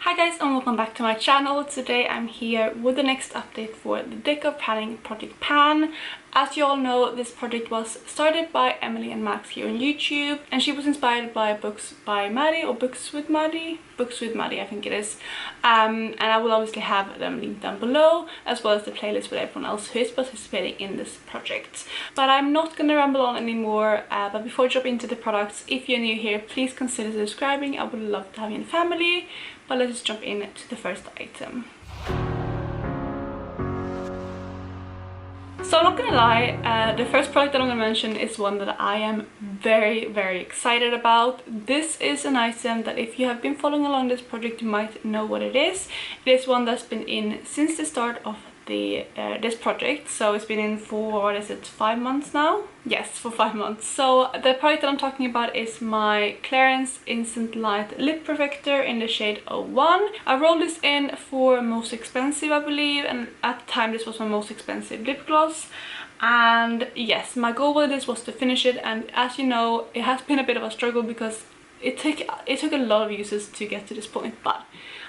Hi guys and welcome back to my channel. Today I'm here with the next update for the Decor Planning Project Pan. As you all know, this project was started by Emilynmax here on YouTube, and she was inspired by books by Maddie, or Books with Maddie? Books with Maddie, I think it is. And I will obviously have them linked down below, as well as the playlist with everyone else who is participating in this project. But I'm not going to ramble on anymore, but before I jump into the products, if you're new here, please consider subscribing. I would love to have you in the family. But let's just jump into the first item. So I'm not gonna lie, the first product that I'm gonna mention is one that I am very excited about. This is an item that if you have been following along this project, you might know what it is. It is one that's been in since the start of this project, so it's been in for, what is it, 5 months now? Yes, for 5 months. So the product that I'm talking about is my Clarins Instant Light Lip Perfector in the shade 01. I rolled this in for most expensive, I believe, and at the time this was my most expensive lip gloss. And yes, my goal with this was to finish it, and as you know, it has been a bit of a struggle because it took a lot of uses to get to this point, but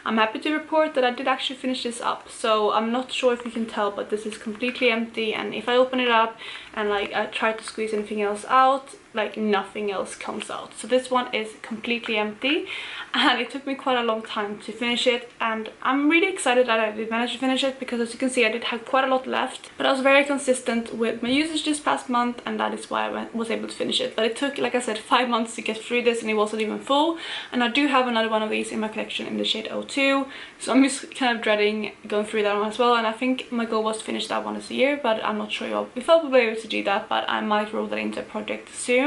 I'm happy to report that I did actually finish this up. So I'm not sure if you can tell, but this is completely empty, and if I open it up and like I try to squeeze anything else out, like nothing else comes out. So this one is completely empty, and it took me quite a long time to finish it, and I'm really excited that I did manage to finish it because, as you can see, I did have quite a lot left, but I was very consistent with my usage this past month, and that is why I was able to finish it. But it took, like I said, 5 months to get through this, and it wasn't even full. And I do have another one of these in my collection in the shade 02, so I'm just kind of dreading going through that one as well. And I think my goal was to finish that one this year, but I'm not sure if I'll be able to do that, but I might roll that into a project soon.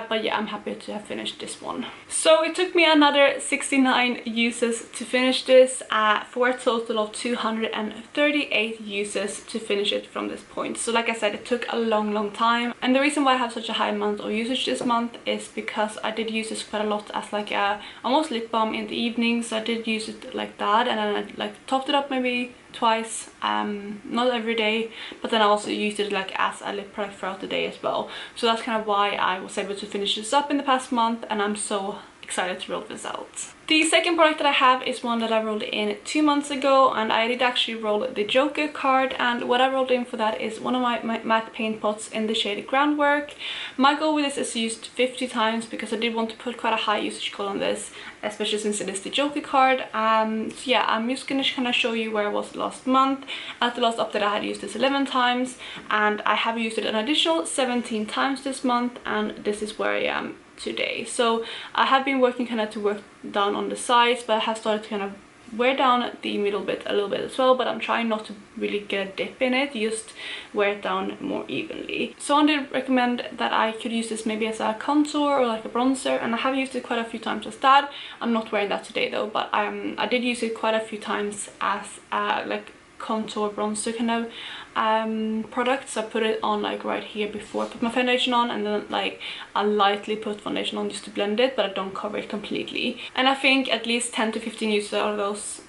But yeah, I'm happy to have finished this one. So it took me another 69 uses to finish this, for a total of 238 uses to finish it from this point. So like I said, it took a long time, and the reason why I have such a high amount of usage this month is because I did use this quite a lot as like a almost lip balm in the evening. So I did use it like that, and then I like topped it up maybe twice, not every day, but then I also used it like as a lip product throughout the day as well. So that's kind of why I was able to finish this up in the past month, and I'm so excited to roll this out. The second product that I have is one that I rolled in 2 months ago, and I did actually roll the Joker card, and what I rolled in for that is one of my matte paint pots in the shade Groundwork. My goal with this is to use 50 times because I did want to put quite a high usage goal on this, especially since it is the Joker card. So yeah, I'm just gonna kind of show you where I was last month. At the last update I had used this 11 times, and I have used it an additional 17 times this month, and this is where I am today. So I have been working kind of to work down on the sides, but I have started to kind of wear down the middle bit a little bit as well, but I'm trying not to really get a dip in it, just wear it down more evenly. So I did recommend that I could use this maybe as a contour or like a bronzer, and I have used it quite a few times as that. I'm not wearing that today though, but I did use it quite a few times as like contour bronzer kind of product. So I put it on like right here before I put my foundation on, and then like I lightly put foundation on just to blend it, but I don't cover it completely. And I think at least 10 to 15 uses out of those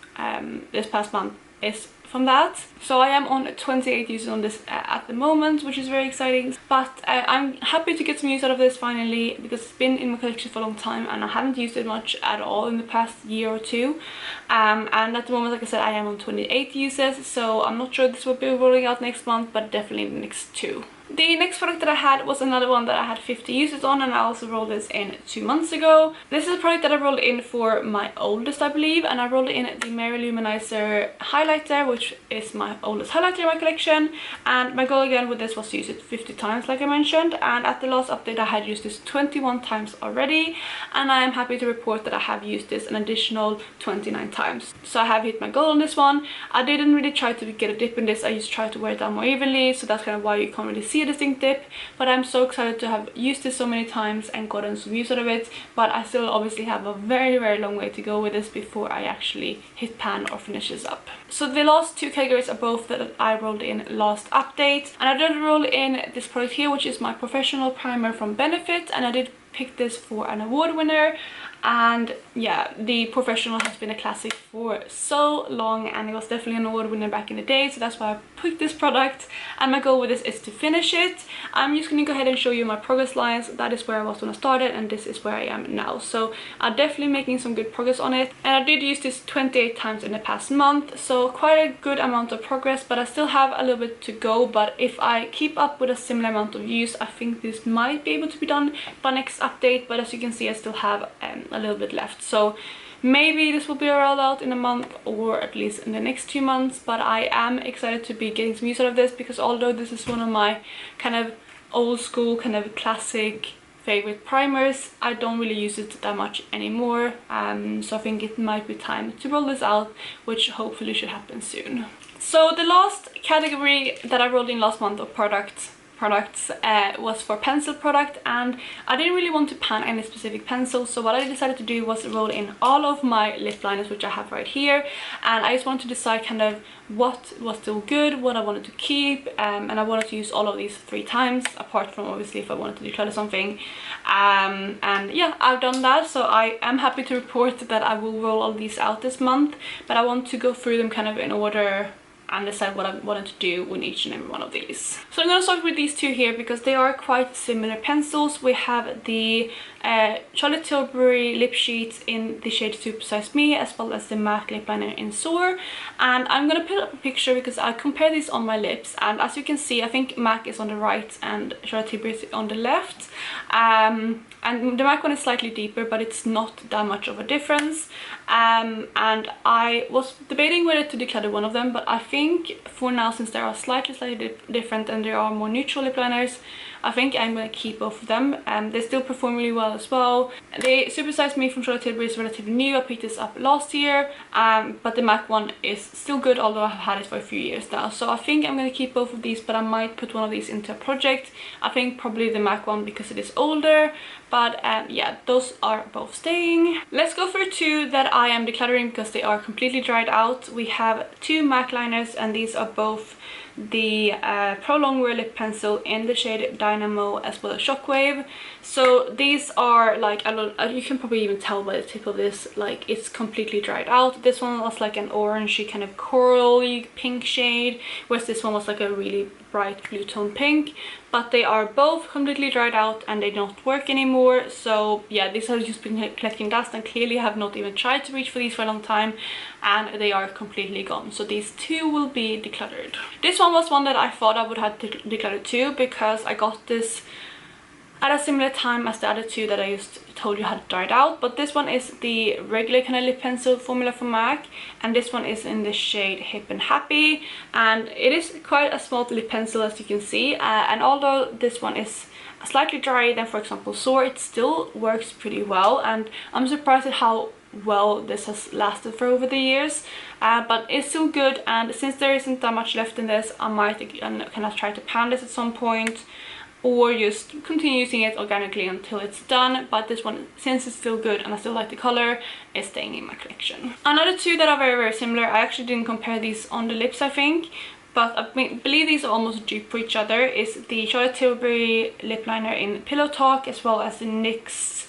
this past month is from that. So I am on 28 uses on this at the moment, which is very exciting. But I'm happy to get some use out of this finally, because it's been in my collection for a long time and I haven't used it much at all in the past year or two. And at the moment, like I said, I am on 28 uses, so I'm not sure this will be rolling out next month, but definitely the next 2. The next product that I had was another one that I had 50 uses on, and I also rolled this in 2 months ago. This is a product that I rolled in for my oldest, I believe, and I rolled in the Mary Luminizer highlighter, which is my oldest highlighter in my collection. And my goal again with this was to use it 50 times, like I mentioned, and at the last update I had used this 21 times already, and I am happy to report that I have used this an additional 29 times. So I have hit my goal on this one. I didn't really try to get a dip in this, I just tried to wear it down more evenly, so that's kind of why you can't really see a distinct dip. But I'm so excited to have used this so many times and gotten some use out of it, but I still obviously have a very long way to go with this before I actually hit pan or finish this up. So the last 2 categories are both that I rolled in last update, and I did roll in this product here, which is my professional primer from Benefit, and I did pick this for an award winner. and yeah, the Professional has been a classic for so long, and it was definitely an award winner back in the day, so that's why I picked this product, and my goal with this is to finish it. I'm just gonna go ahead and show you my progress lines. That is where I was when I started, and this is where I am now, so I'm definitely making some good progress on it. And I did use this 28 times in the past month, so quite a good amount of progress, but I still have a little bit to go. But if I keep up with a similar amount of use, I think this might be able to be done by next update. But as you can see, I still have a little bit left, so maybe this will be rolled out in a month, or at least in the next 2 months. But I am excited to be getting some use out of this, because although this is one of my kind of old school, kind of classic favorite primers, I don't really use it that much anymore, so I think it might be time to roll this out, which hopefully should happen soon. So the last category that I rolled in last month of products was for pencil product, and I didn't really want to pan any specific pencil, so what I decided to do was roll in all of my lip liners, which I have right here, and I just wanted to decide kind of what was still good, what I wanted to keep, and I wanted to use all of these 3 times, apart from obviously if I wanted to declutter something, and yeah, I've done that. So I am happy to report that I will roll all these out this month, but I want to go through them kind of in order and decide what I wanted to do with each and every one of these. So I'm going to start with these 2 here, because they are quite similar pencils. We have the Charlotte Tilbury lip sheets in the shade Super Size Me, as well as the MAC lip liner in Soar. And I'm going to put up a picture because I compare these on my lips, and as you can see, I think MAC is on the right and Charlotte Tilbury is on the left. And the MAC one is slightly deeper, but it's not that much of a difference. And I was debating whether to declutter one of them, but I think for now, since they are slightly different and there are more neutral lip liners, I think I'm going to keep both of them, and they still perform really well as well. The Super Size Me from Charlotte Tilbury is relatively new. I picked this up last year, but the MAC one is still good, although I've had it for a few years now. So I think I'm going to keep both of these, but I might put one of these into a project. I think probably the MAC one because it is older, but yeah, those are both staying. Let's go for 2 that I am decluttering because they are completely dried out. We have 2 MAC liners, and these are both the Pro Longwear lip pencil in the shade Dynamo, as well as Shockwave. So these are like, I don't, you can probably even tell by the tip of this, like it's completely dried out. This one was like an orangey kind of corally pink shade, whereas this one was like a really bright blue tone pink. But they are both completely dried out and they don't work anymore. So yeah, these have just been collecting dust, and clearly have not even tried to reach for these for a long time, and they are completely gone. So these 2 will be decluttered. This one was one that I thought I would have decluttered too, because I got this at a similar time as the other 2 that I just told you had dried out. But this one is the regular kind of lip pencil formula from MAC, and this one is in the shade Hip and Happy, and it is quite a small lip pencil, as you can see, and although this one is slightly drier than, for example, Soar, it still works pretty well, and I'm surprised at how well this has lasted for over the years, but it's still good. And since there isn't that much left in this, I might kind of try to pan this at some point, or just continue using it organically until it's done. But this one, since it's still good and I still like the color, is staying in my collection. Another 2 that are very similar, I actually didn't compare these on the lips, I think, but I believe these are almost dupe for each other, is the Charlotte Tilbury lip liner in Pillow Talk, as well as the NYX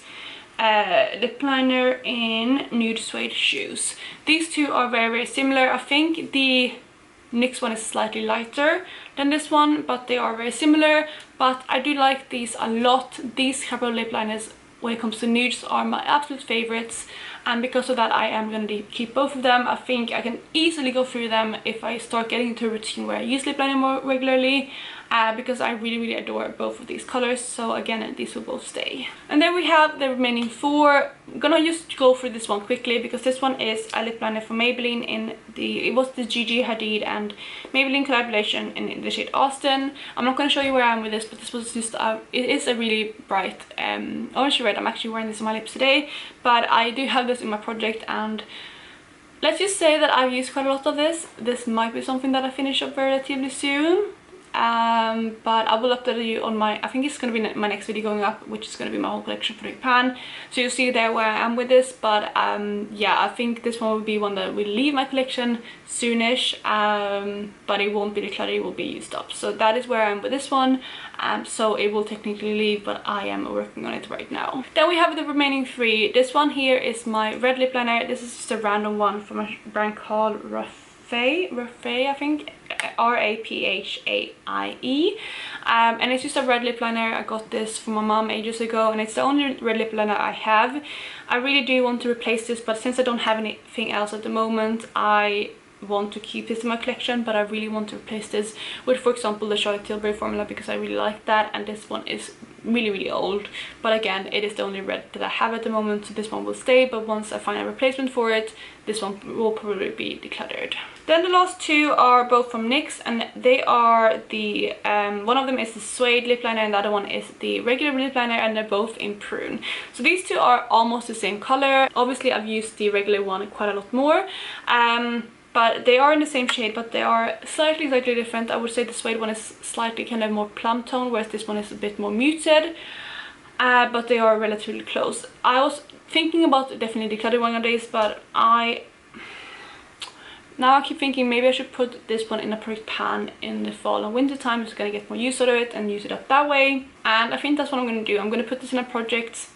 lip liner in Nude Suede Shoes. These 2 are very similar. I think the NYX one is slightly lighter than this one, but they are very similar. But I do like these a lot. These couple of lip liners, when it comes to nudes, are my absolute favorites, and because of that I am going to keep both of them. I think I can easily go through them if I start getting into a routine where I use lip liner more regularly, because I really adore both of these colors. So again, these will both stay. And then we have the remaining 4. I'm gonna just go through this one quickly, because this one is a lip liner from Maybelline in it was the Gigi, Hadid and Maybelline collaboration in the shade Austin. I'm not going to show you where I am with this, but this was just it is a really bright orange red. I'm actually wearing this on my lips today, but I do have this in my project, and let's just say that I've used quite a lot of this. This might be something that I finish up relatively soon. but I will update you on my, I think it's going to be my next video going up, which is going to be my whole collection for Japan, so you'll see there where I am with this. But yeah, I think this one will be one that will leave my collection soonish, but it won't be decluttered, it will be used up. So that is where I am with this one. So it will technically leave, but I am working on it right now. Then we have the remaining three. This one here is my red lip liner. This is just a random one from a brand called raffae, I think, R-A-P-H-A-I-E, and it's just a red lip liner. I got this from my mom ages ago, and it's the only red lip liner I have. I really do want to replace this, but since I don't have anything else at the moment, I want to keep this in my collection. But I really want to replace this with, for example, the Charlotte Tilbury formula, because I really like that, and this one is really old. But again, it is the only red that I have at the moment, so this one will stay. But once I find a replacement for it, this one will probably be decluttered. Then the last two are both from NYX, and they are the one of them is the suede lip liner, and the other one is the regular lip liner, and they're both in prune. So these two are almost the same color. Obviously I've used the regular one quite a lot more, but they are in the same shade, but they are slightly different. I would say the suede one is slightly kind of more plum tone, whereas this one is a bit more muted, but they are relatively close. I was thinking about definitely decluttering one of these, but now I keep thinking maybe I should put this one in a project pan in the fall and winter time, just gonna get more use out of it and use it up that way. And I think that's what I'm gonna do. I'm gonna put this in a project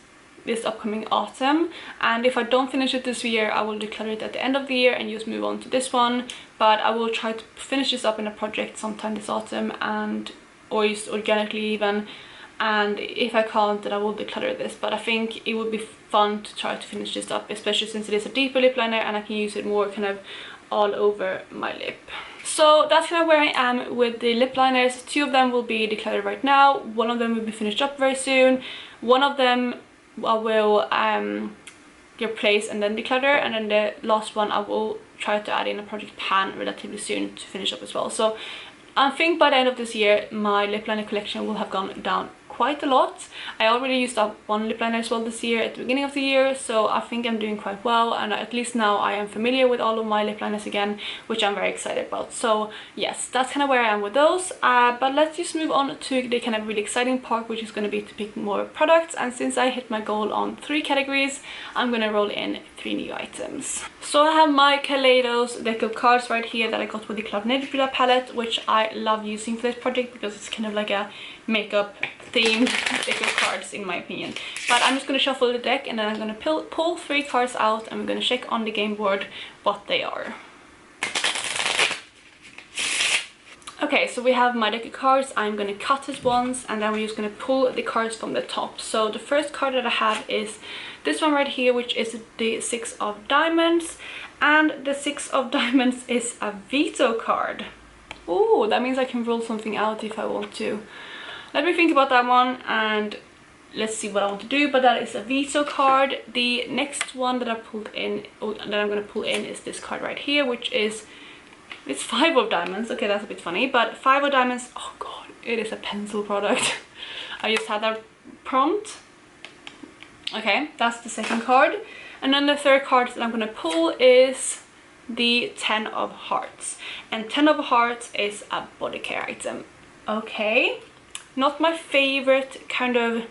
this upcoming autumn, and if I don't finish it this year, I will declutter it at the end of the year and just move on to this one. But I will try to finish this up in a project sometime this autumn, and or just organically even, and if I can't, then I will declutter this. But I think it would be fun to try to finish this up, especially since it is a deeper lip liner and I can use it more kind of all over my lip. So that's kind of where I am with the lip liners. Two of them will be decluttered right now, one of them will be finished up very soon, one of them I will replace and then declutter, and then the last one I will try to add in a project pan relatively soon to finish up as well. So I think by the end of this year my lip liner collection will have gone down quite a lot. I already used up one lip liner as well this year at the beginning of the year, so I think I'm doing quite well, and at least now I am familiar with all of my lip liners again, which I'm very excited about. So yes, that's kind of where I am with those, but let's just move on to the kind of really exciting part, which is going to be to pick more products. And since I hit my goal on 3 categories, I'm going to roll in 3 new items. So I have my Kaleidos deck of cards right here that I got with the Cloud Nebula palette, which I love using for this project because it's kind of like a makeup themed deck of cards in my opinion. But I'm just going to shuffle the deck, and then I'm going to pull 3 cards out, and we're going to check on the game board what they are. Okay, so we have my deck of cards. I'm going to cut it once, and then we're just going to pull the cards from the top. So the first card that I have is this one right here, which is the 6 of Diamonds, and the 6 of Diamonds is a veto card. Oh, that means I can roll something out if I want to. Let me think about that one, and let's see what I want to do. But that is a veto card. The next one that I pulled in, that I'm going to pull in, is this card right here, which is, it's 5 of Diamonds. Okay, that's a bit funny, but 5 of Diamonds, oh god, it is a pencil product. I just had that prompt. Okay, that's the second card. And then the third card that I'm going to pull is the 10 of Hearts. And 10 of Hearts is a body care item. Okay, not my favorite kind of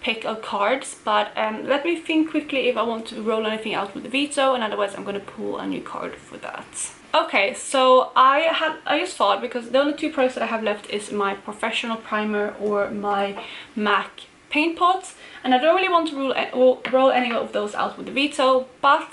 pick of cards, but let me think quickly if I want to roll anything out with the veto, and otherwise I'm going to pull a new card for that. Okay, so I just thought, because the only 2 products that I have left is my professional primer or my MAC paint pots, and I don't really want to roll any of those out with the veto, but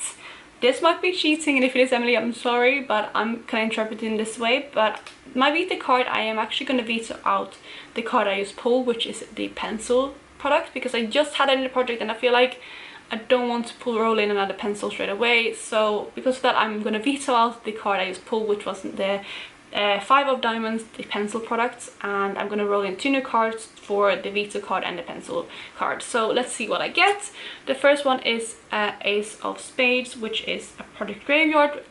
this might be cheating, and if it is, Emily, I'm sorry, but I'm kind of interpreting this way. But my veto card, I am actually going to veto out the card I just pulled, which is the pencil product, because I just had it in the project and I feel like I don't want to roll in another pencil straight away. So because of that, I'm going to veto out the card I just pulled, which was the 5 of Diamonds, the pencil products, and I'm going to roll in 2 new cards for the veto card and the pencil card. So let's see what I get. The first one is Ace of Spades, which is a Project Graveyard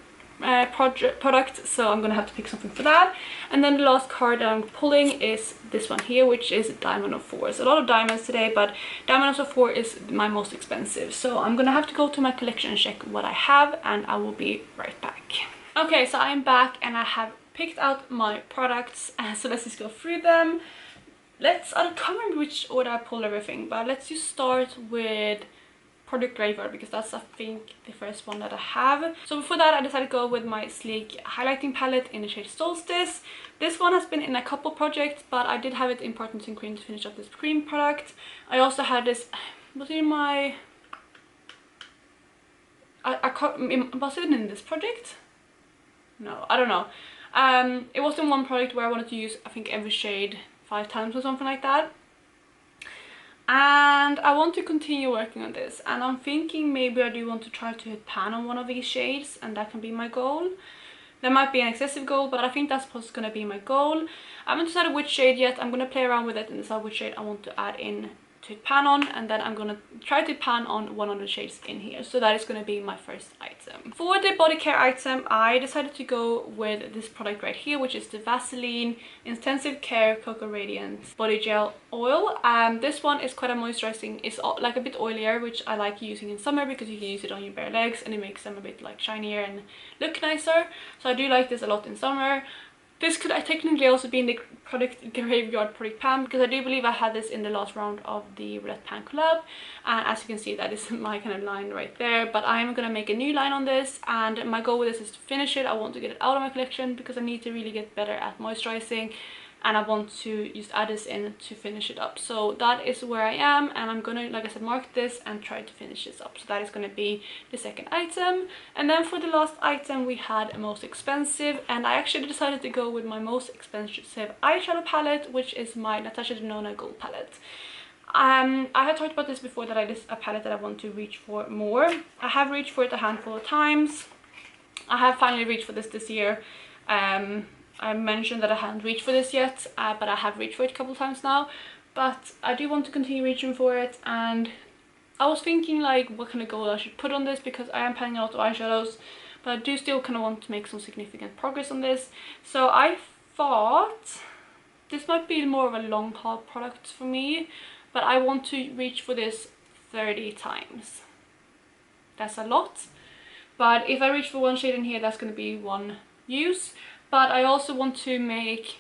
product, so I'm gonna have to pick something for that. And then the last card that I'm pulling is this one here, which is Diamond of 4. So a lot of diamonds today, but Diamond of 4 is my most expensive, so I'm gonna have to go to my collection and check what I have, and I will be right back. Okay, so I'm back and I have picked out my products, so let's just go through them. I can't remember which order I pulled everything, but let's just start with Product Graveyard because that's, I think, the first one that I have. So before that, I decided to go with my sleek highlighting palette in the shade Solstice. This one has been in a couple projects, but I did have it in Partners in Cream to finish up this cream product. I also had this, was it in my, was it in this project? No, I don't know. It was in one product where I wanted to use, I think, every shade 5 times or something like that. And I want to continue working on this, and I'm thinking maybe I do want to try to hit pan on one of these shades, and that can be my goal. That might be an excessive goal, but I think that's what's going to be my goal. I haven't decided which shade yet. I'm going to play around with it and decide which shade I want to add in to hit pan on, and then I'm going to try to pan on one of the shades in here. So that is going to be my first item. For the body care item, I decided to go with this product right here, which is the Vaseline Intensive Care Cocoa Radiance Body Gel Oil. This one is quite a moisturizing. It's like a bit oilier, which I like using in summer because you can use it on your bare legs and it makes them a bit like shinier and look nicer. So I do like this a lot in summer. This could technically also be in the Product Graveyard product pan, because I do believe I had this in the last round of the Roulette Pan collab, and as you can see, that is my kind of line right there. But I am going to make a new line on this, and my goal with this is to finish it. I want to get it out of my collection because I need to really get better at moisturizing, and I want to just add this in to finish it up. So that is where I am, and I'm gonna, like I said, mark this and try to finish this up. So that is gonna be the second item. And then for the last item, we had most expensive, and I actually decided to go with my most expensive eyeshadow palette, which is my Natasha Denona Gold palette. I had talked about this before, that it is a palette that I want to reach for more. I have reached for it a handful of times. I have finally reached for this year. I mentioned that I hadn't reached for this yet, but I have reached for it a couple times now. But I do want to continue reaching for it, and I was thinking like what kind of goal I should put on this, because I am planning a lot of eyeshadows, but I do still kind of want to make some significant progress on this. So I thought this might be more of a long haul product for me, but I want to reach for this 30 times. That's a lot, but if I reach for one shade in here, that's going to be one use. But I also want to make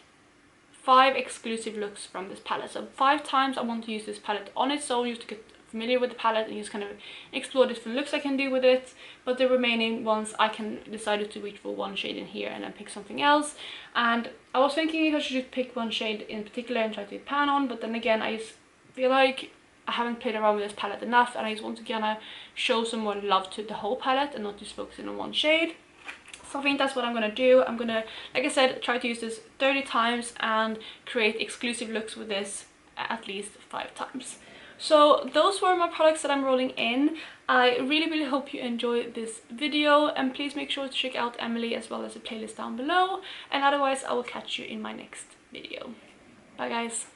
5 exclusive looks from this palette. So 5 times I want to use this palette on its own, just to get familiar with the palette and just kind of explore different looks I can do with it. But the remaining ones I can decide to reach for one shade in here and then pick something else. And I was thinking if I should pick one shade in particular and try to pan on, but then again I just feel like I haven't played around with this palette enough, and I just want to kind of show some more love to the whole palette and not just focusing on one shade. So I think that's what I'm going to do. I'm going to, like I said, try to use this 30 times and create exclusive looks with this at least 5 times. So those were my products that I'm rolling in. I really hope you enjoyed this video, and please make sure to check out Emily as well as the playlist down below. And otherwise, I will catch you in my next video. Bye guys.